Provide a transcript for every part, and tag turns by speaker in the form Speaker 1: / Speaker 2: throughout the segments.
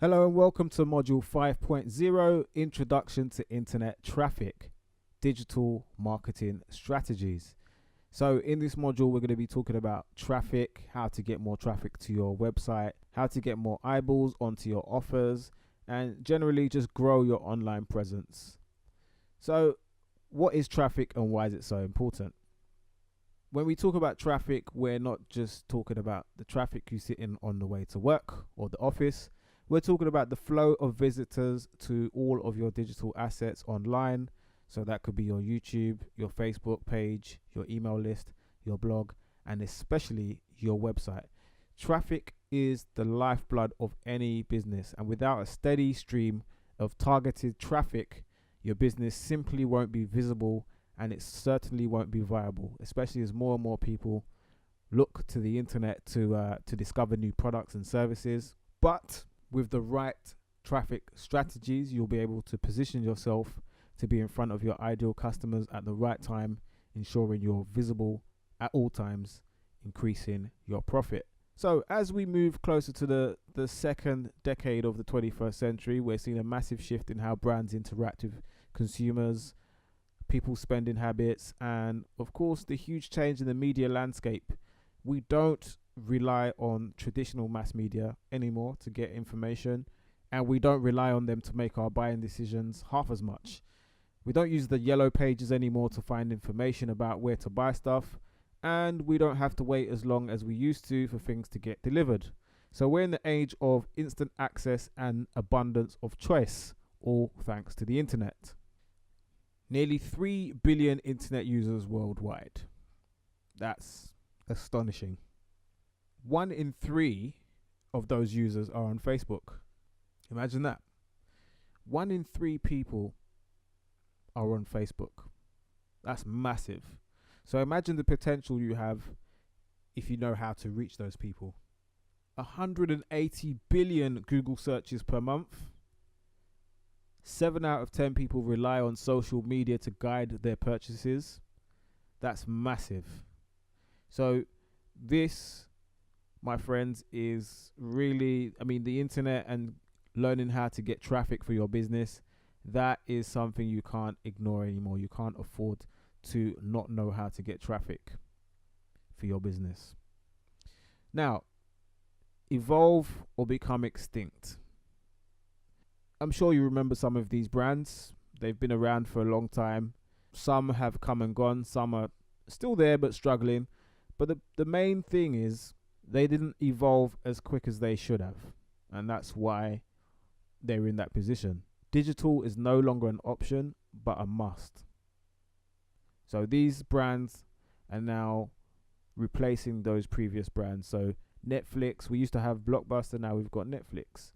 Speaker 1: Hello and welcome to Module 5.0, Introduction to Internet Traffic, Digital Marketing Strategies. So in this module, we're going to be talking about traffic, how to get more traffic to your website, how to get more eyeballs onto your offers, and generally just grow your online presence. So what is traffic and why is it so important? When we talk about traffic, we're not just talking about the traffic you sit in on the way to work or the office. We're talking about the flow of visitors to all of your digital assets online. So that could be your YouTube, your Facebook page, your email list, your blog, and especially your website. Traffic is the lifeblood of any business, and without a steady stream of targeted traffic, your business simply won't be visible, and it certainly won't be viable, especially as more and more people look to the internet to discover new products and services. But with the right traffic strategies, you'll be able to position yourself to be in front of your ideal customers at the right time, ensuring you're visible at all times, increasing your profit. So as we move closer to the second decade of the 21st century, we're seeing a massive shift in how brands interact with consumers, people's spending habits, and of course the huge change in the media landscape. We don't rely on traditional mass media anymore to get information, and we don't rely on them to make our buying decisions half as much. We don't use the yellow pages anymore to find information about where to buy stuff, and we don't have to wait as long as we used to for things to get delivered. So we're in the age of instant access and abundance of choice, all thanks to the internet. Nearly 3 billion internet users worldwide. That's astonishing. 1 in 3 of those users are on Facebook. Imagine that. 1 in 3 people are on Facebook. That's massive. So imagine the potential you have if you know how to reach those people. 180 billion Google searches per month. 7 out of 10 people rely on social media to guide their purchases. That's massive. So this, my friends, is really, the internet and learning how to get traffic for your business, that is something you can't ignore anymore. You can't afford to not know how to get traffic for your business. Now, evolve or become extinct. I'm sure you remember some of these brands. They've been around for a long time. Some have come and gone. Some are still there but struggling. But the main thing is they didn't evolve as quick as they should have. And that's why they're in that position. Digital is no longer an option, but a must. So these brands are now replacing those previous brands. So Netflix, we used to have Blockbuster, now we've got Netflix.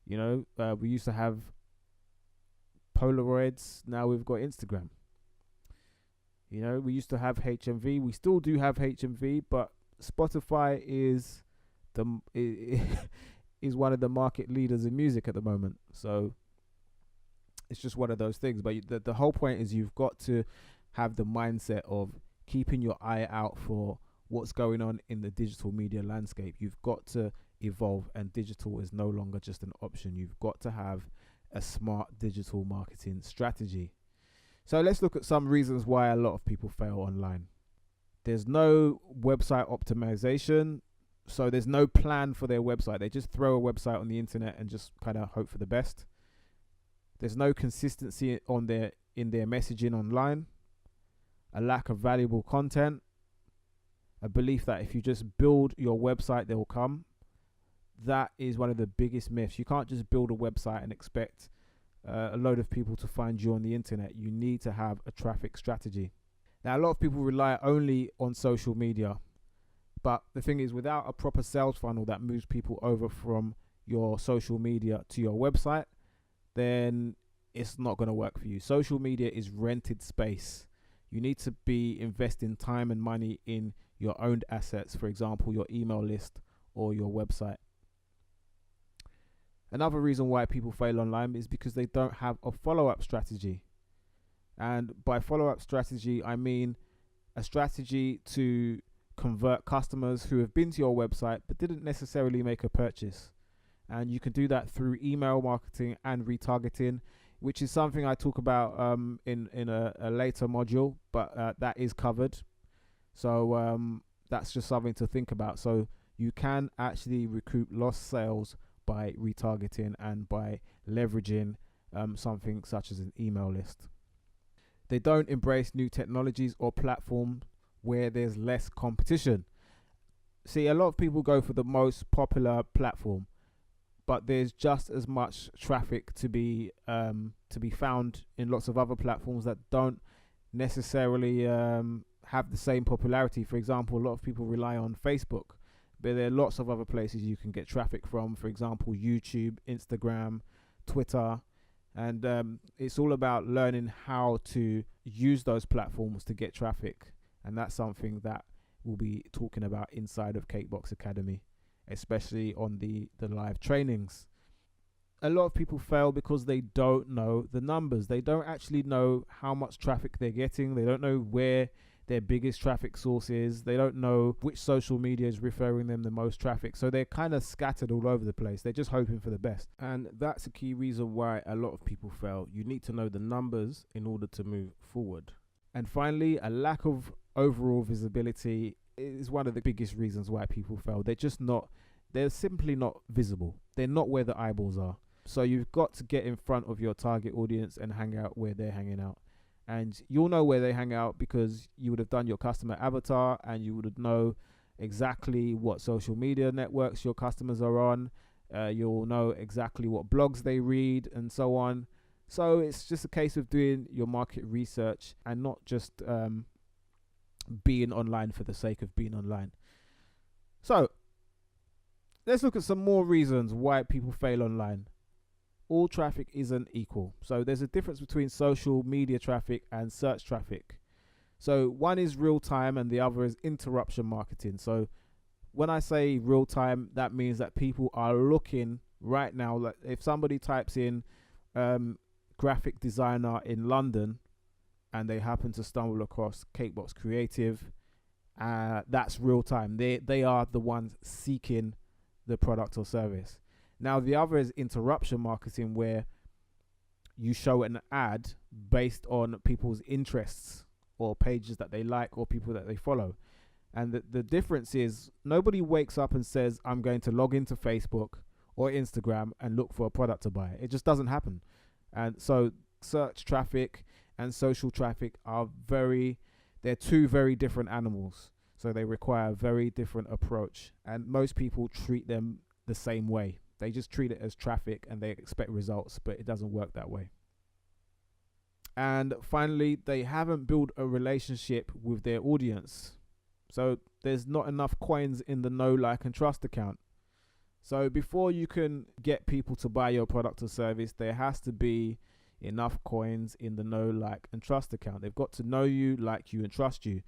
Speaker 1: We used to have Polaroids, now we've got Instagram. We used to have HMV, we still do have HMV, but Spotify is is one of the market leaders in music at the moment. So it's just one of those things. But the whole point is you've got to have the mindset of keeping your eye out for what's going on in the digital media landscape. You've got to evolve, and digital is no longer just an option. You've got to have a smart digital marketing strategy. So let's look at some reasons why a lot of people fail online. There's no website optimization, so there's no plan for their website. They just throw a website on the internet and just kind of hope for the best. There's no consistency in their messaging online, a lack of valuable content, a belief that if you just build your website, they will come. That is one of the biggest myths. You can't just build a website and expect a load of people to find you on the internet. You need to have a traffic strategy. Now, a lot of people rely only on social media, but the thing is, without a proper sales funnel that moves people over from your social media to your website, then it's not going to work for you. Social media is rented space. You need to be investing time and money in your owned assets, for example, your email list or your website. Another reason why people fail online is because they don't have a follow-up strategy. And by follow-up strategy, I mean a strategy to convert customers who have been to your website but didn't necessarily make a purchase. And you can do that through email marketing and retargeting, which is something I talk about in a later module, but that is covered. So that's just something to think about. So you can actually recoup lost sales by retargeting and by leveraging something such as an email list. They don't embrace new technologies or platforms where there's less competition. See, a lot of people go for the most popular platform, but there's just as much traffic to be found in lots of other platforms that don't necessarily have the same popularity. For example, a lot of people rely on Facebook, but there are lots of other places you can get traffic from. For example, YouTube, Instagram, Twitter, and it's all about learning how to use those platforms to get traffic, and that's something that we'll be talking about inside of Cakebox Academy, especially on the live trainings. A lot of people fail because they don't know the numbers. They don't actually know how much traffic they're getting. They don't know where their biggest traffic source is. They don't know which social media is referring them the most traffic. So they're kind of scattered all over the place. They're just hoping for the best. And that's a key reason why a lot of people fail. You need to know the numbers in order to move forward. And finally, a lack of overall visibility is one of the biggest reasons why people fail. They're simply not visible. They're not where the eyeballs are. So you've got to get in front of your target audience and hang out where they're hanging out. And you'll know where they hang out because you would have done your customer avatar and you would know exactly what social media networks your customers are on. You'll know exactly what blogs they read and so on. So it's just a case of doing your market research and not just being online for the sake of being online. So let's look at some more reasons why people fail online. All traffic isn't equal. So there's a difference between social media traffic and search traffic. So one is real time and the other is interruption marketing. So when I say real time, that means that people are looking right now. Like if somebody types in graphic designer in London and they happen to stumble across Cakebox Creative, that's real time. They are the ones seeking the product or service. Now, the other is interruption marketing, where you show an ad based on people's interests or pages that they like or people that they follow. And the difference is nobody wakes up and says, I'm going to log into Facebook or Instagram and look for a product to buy. It just doesn't happen. And so search traffic and social traffic they're two very different animals. So they require a very different approach. And most people treat them the same way. They just treat it as traffic and they expect results, but it doesn't work that way. And finally, they haven't built a relationship with their audience. So there's not enough coins in the know, like, and trust account. So before you can get people to buy your product or service, there has to be enough coins in the know, like, and trust account. They've got to know you, like you, and trust you.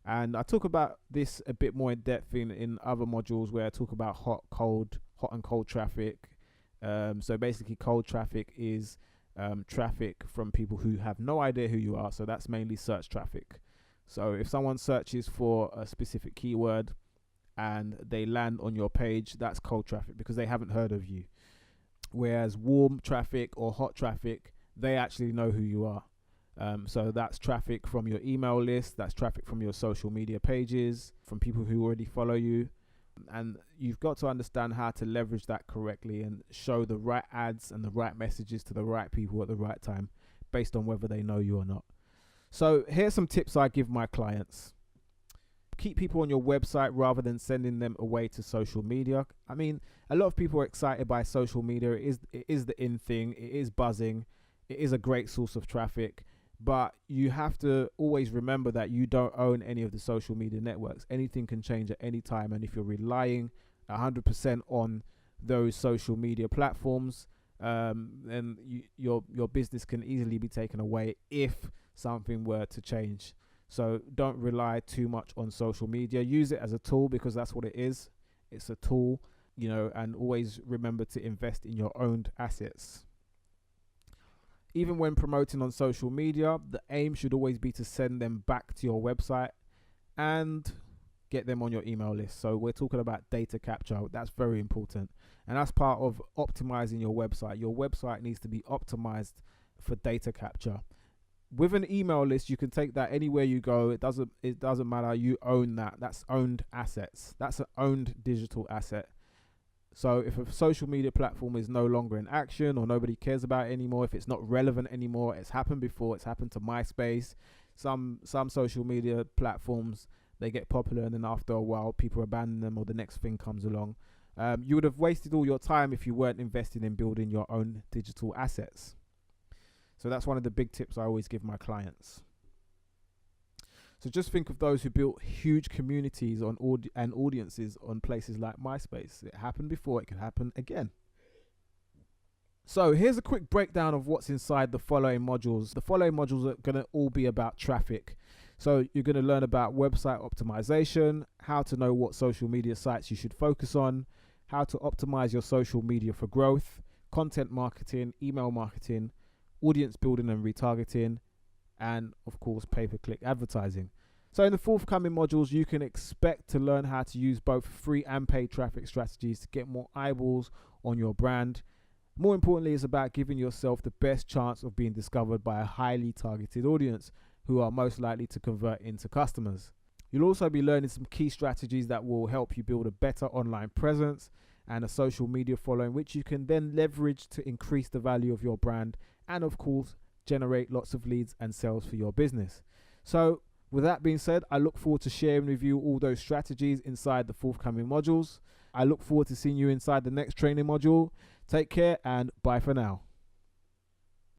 Speaker 1: And I talk about this a bit more in depth in other modules where I talk about hot and cold traffic. So basically cold traffic is traffic from people who have no idea who you are. So that's mainly search traffic. So if someone searches for a specific keyword and they land on your page, that's cold traffic because they haven't heard of you. Whereas warm traffic or hot traffic, they actually know who you are. So that's traffic from your email list, that's traffic from your social media pages, from people who already follow you. And you've got to understand how to leverage that correctly and show the right ads and the right messages to the right people at the right time based on whether they know you or not. So here's some tips I give my clients. Keep people on your website rather than sending them away to social media. I mean, a lot of people are excited by social media. It is the in thing. It is buzzing. It is a great source of traffic. But you have to always remember that you don't own any of the social media networks. Anything can change at any time. And if you're relying 100% on those social media platforms, then your business can easily be taken away if something were to change. So don't rely too much on social media. Use it as a tool because that's what it is. It's a tool, and always remember to invest in your owned assets. Even when promoting on social media, the aim should always be to send them back to your website. And get them on your email list. So we're talking about data capture. That's very important. And that's part of optimizing your website. Your website needs to be optimized for data capture. With an email list, you can take that anywhere you go. It doesn't matter. You own that. That's owned assets. That's an owned digital asset. So if a social media platform is no longer in action or nobody cares about it anymore, if it's not relevant anymore, it's happened before. It's happened to MySpace. Some social media platforms, they get popular and then after a while people abandon them or the next thing comes along. You would have wasted all your time if you weren't investing in building your own digital assets. So that's one of the big tips I always give my clients. So just think of those who built huge communities on and audiences on places like MySpace. It happened before, it can happen again. So here's a quick breakdown of what's inside the following modules. The following modules are going to all be about traffic. So you're going to learn about website optimization, how to know what social media sites you should focus on, how to optimize your social media for growth, content marketing, email marketing, audience building and retargeting, and of course pay-per-click advertising. So in the forthcoming modules, you can expect to learn how to use both free and paid traffic strategies to get more eyeballs on your brand. More importantly, it's about giving yourself the best chance of being discovered by a highly targeted audience who are most likely to convert into customers. You'll also be learning some key strategies that will help you build a better online presence and a social media following, which you can then leverage to increase the value of your brand and of course generate lots of leads and sales for your business. So with that being said, I look forward to sharing with you all those strategies inside the forthcoming modules. I look forward to seeing you inside the next training module. Take care and bye for now.